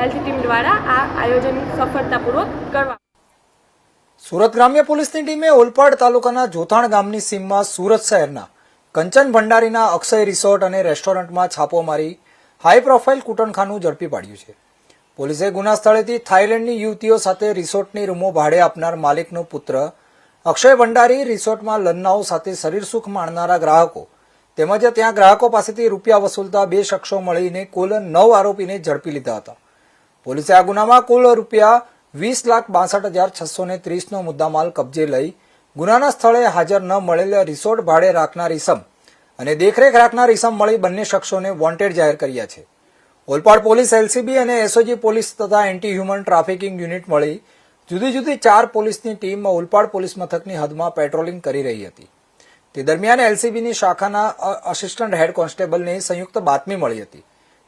LC team દ્વારા આ આયોજન સફળતાપૂર્વક કરવા. સુરત ગ્રામ્ય પોલીસની ટીમે ઓલપાડ તાલુકાના જોથાણ ગામની સીમમાં સુરત શહેરના કંચન ભંડારીના અક્ષય રિસોર્ટ અને રેસ્ટોરન્ટમાં છાપો મારી હાઈ પ્રોફાઇલ કૂટણખાનું ઝડપી પાડ્યું છે. પોલીસે ગુના સ્થળેથી થાઇલેન્ડની યુવતીઓ સાથે રિસોર્ટની રૂમો ભાડે આપનાર માલિકનો પુત્ર અક્ષય ભંડારી, રિસોર્ટમાં લન્નાઓ સાથે શરીર સુખ માણનારા ગ્રાહકો તેમજ ત્યાં ગ્રાહકો પાસેથી રૂપિયા વસૂલતા 2 શખ્સો મળીને કુલ 9 આરોપીને ઝડપી લીધા હતા. પોલીસે આ ગુનામાં કુલ રૂપિયા 20,62,630નો મુદ્દામાલ કબજે લઈ ગુનાના સ્થળે હાજર ન મળેલ રિસોર્ટ ભાડે રાખનાર ઇસમ અને દેખરેખ રાખનાર ઇસમ મળી બંને શખ્સોને વોન્ટેડ જાહેર કર્યા છે. ઓલપાડ પોલીસ, એલસીબી અને એસઓજી પોલીસ તથા એન્ટી હ્યુમન ટ્રાફિકિંગ યુનિટ મળી જુદી જુદી 4 પોલીસની ટીમ ઓલપાડ પોલીસ મથકની હદમાં પેટ્રોલિંગ કરી રહી હતી. તે દરમિયાન એલસીબીની શાખાના આસિસ્ટન્ટ હેડ કોન્સ્ટેબલને સંયુક્ત બાતમી મળી હતી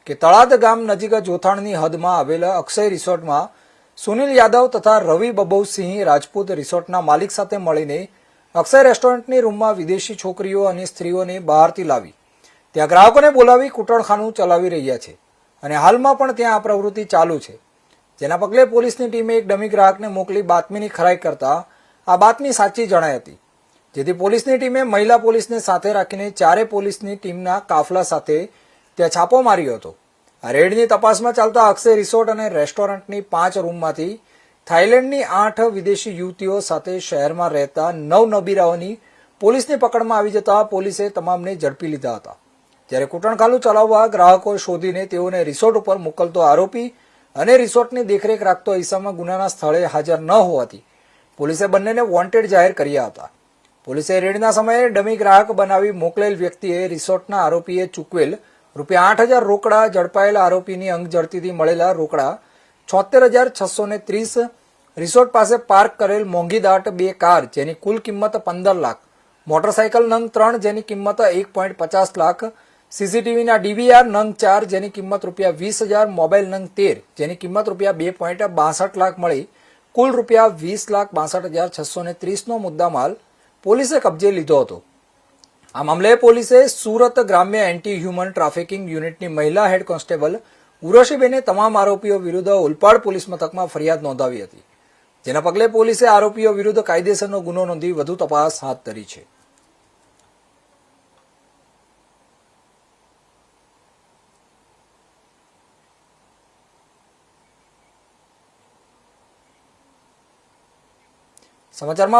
કે તળાદ ગામ નજીક જોથાણની હદમાં આવેલા અક્ષય રિસોર્ટમાં સુનિલ યાદવ તથા રવિ બબૌસિંહ રાજપૂત રિસોર્ટના માલિક સાથે મળીને અક્ષય રેસ્ટોરન્ટની રૂમમાં વિદેશી છોકરીઓ અને સ્ત્રીઓને બહારથી લાવી ત્યાં ગ્રાહકોને બોલાવી કૂટણખાનું ચલાવી રહ્યા છે અને હાલમાં પણ ત્યાં આ પ્રવૃત્તિ ચાલુ છે. જેના પગલે પોલીસની ટીમે એક ડમી ગ્રાહકને મોકલી બાતમીની ખરાઈ કરતા આ બાતમી સાચી જણાઈ હતી, જેથી પોલીસની ટીમે મહિલા પોલીસને સાથે રાખીને 4 પોલીસની ટીમના કાફલા સાથે ત્યાં છાપો માર્યો હતો. આ રેડની તપાસમાં ચાલતા અક્ષય રિસોર્ટ અને રેસ્ટોરન્ટની 5 રૂમમાંથી થાઇલેન્ડની 8 વિદેશી યુવતીઓ સાથે શહેરમાં રહેતા 9 નબીરાઓની પોલીસની પકડમાં આવી જતા પોલીસે તમામને ઝડપી લીધા હતા. જ્યારે કૂટણખાનું ચલાવવા ગ્રાહકો શોધીને તેઓને રિસોર્ટ ઉપર મોકલતો આરોપી અને રિસોર્ટની દેખરેખ રાખતો ઈસમ ગુનાના સ્થળે હાજર ન હોવાથી પોલીસે બંનેને વોન્ટેડ જાહેર કર્યા હતા. પોલીસે રેડના સમયે ડમી ગ્રાહક બનાવી મોકલેલ વ્યક્તિએ રિસોર્ટના આરોપીએ ચૂકવેલ રૂપિયા 8,000 રોકડા, ઝડપાયેલા આરોપીની અંગ ઝડતીથી મળેલા રોકડા 76,630, રિસોર્ટ પાસે પાર્ક કરેલ મોંઘીદાટ 2 કાર જેની કુલ કિંમત 15 લાખ, મોટરસાયકલ નંગ 3 જેની કિંમત 1.50 લાખ, સીસીટીવીના ડીવીઆર નંગ 4 જેની કિંમત રૂપિયા 20,000, મોબાઈલ નંગ 13 જેની કિંમત રૂપિયા 2.62 લાખ મળી કુલ રૂપિયા 20,62,630નો મુદ્દામાલ પોલીસે કબજે લીધો હતો. આ મામલે પોલીસે સુરત ગ્રામ્ય એન્ટી હ્યુમન ટ્રાફિકિંગ યુનિટની મહિલા હેડ કોન્સ્ટેબલ ઉર્વશીબેને તમામ આરોપીઓ વિરુદ્ધ ઓલપાડ પોલીસ મથકમાં ફરિયાદ નોંધાવી હતી, જેના પગલે પોલીસે આરોપીઓ વિરુદ્ધ કાયદેસરનો ગુનો નોંધી વધુ તપાસ હાથ ધરી છે. સમાચારમાં